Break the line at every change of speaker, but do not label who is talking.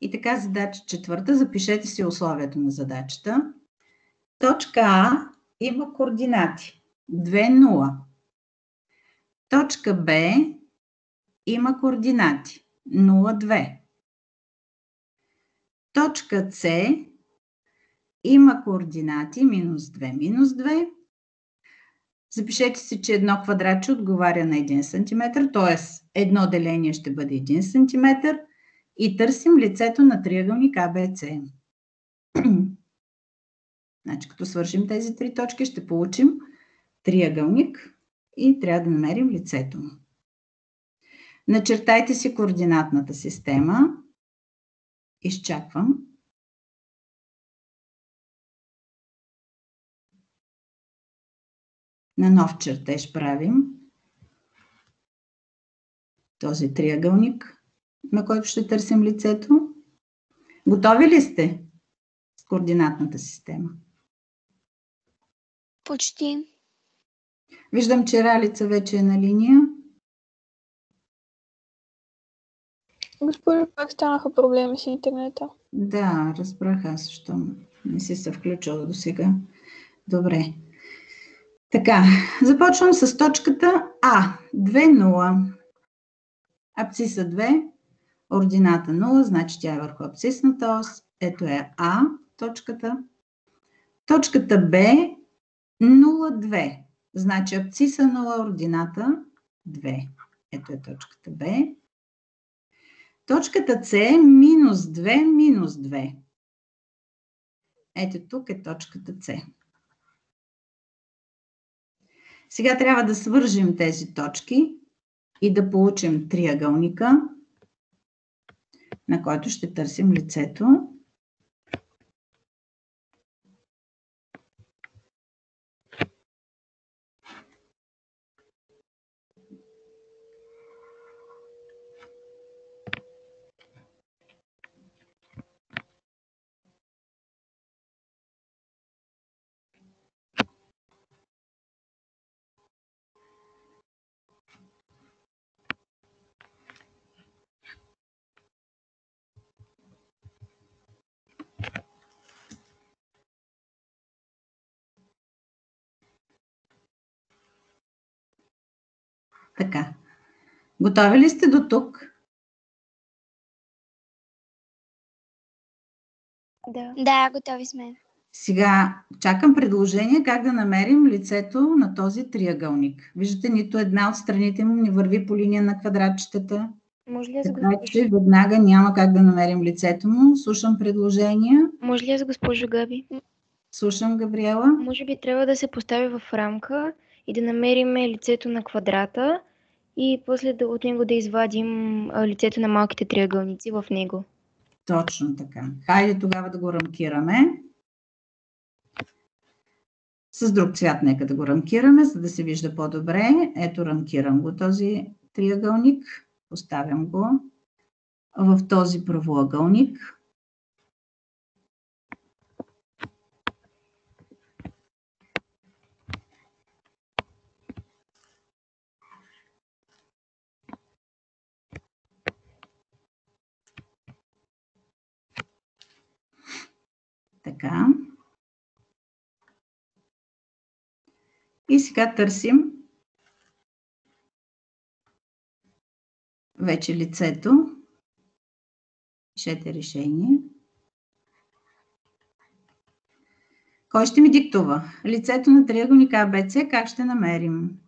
И така, задача четвърта, запишете си условието на задачата. Точка А има координати 2, 0. Точка Б има координати 0, 2. Точка С има координати минус 2, минус 2. Запишете си, че едно квадратче отговаря на 1 см, т.е. едно деление ще бъде 1 см и търсим лицето на триъгълник АБЦ. Значи, като свършим тези три точки, ще получим триъгълник и трябва да намерим лицето му. Начертайте си координатната система. Изчаквам. На нов чертеж правим този триъгълник, на който ще търсим лицето. Готови ли сте с координатната система?
Почти.
Виждам, че Ралица вече е на линия.
Госпожо, пак станаха проблеми с интернета.
Да, разбрах аз, защо не си се включила до сега. Добре. Така, започвам с точката А. 2, 0. Абсциса 2, ордината 0, значи тя е върху абсцисната ос. Ето е А, точката. Точката Б, 0, 2. Значи абсциса 0, ордината 2. Ето е точката Б. Точката С е минус 2, минус 2. Ето тук е точката С. Сега трябва да свържим тези точки и да получим триъгълника, на който ще търсим лицето. Така. Готови ли сте до тук?
Да, готови сме.
Сега чакам предложение как да намерим лицето на този триъгълник. Виждате, нито една от страните му не върви по линия на квадратчетата.
Може ли аз,
Така че веднага няма как да намерим лицето му. Слушам предложения.
Може ли аз, госпожо Габи?
Слушам, Габриела.
Може би трябва да се постави в рамка и да намерим лицето на квадрата и после от него да извадим лицето на малките триъгълници в него.
Точно така. Хайде тогава да го рамкираме. С друг цвят нека да го рамкираме, за да се вижда по-добре. Ето, рамкирам го този триъгълник. Поставям го в този правоъгълник. Така. И сега търсим вече лицето. Пишете решение. Кой ще ми диктува? Лицето на триъгълника АБЦ как ще намерим?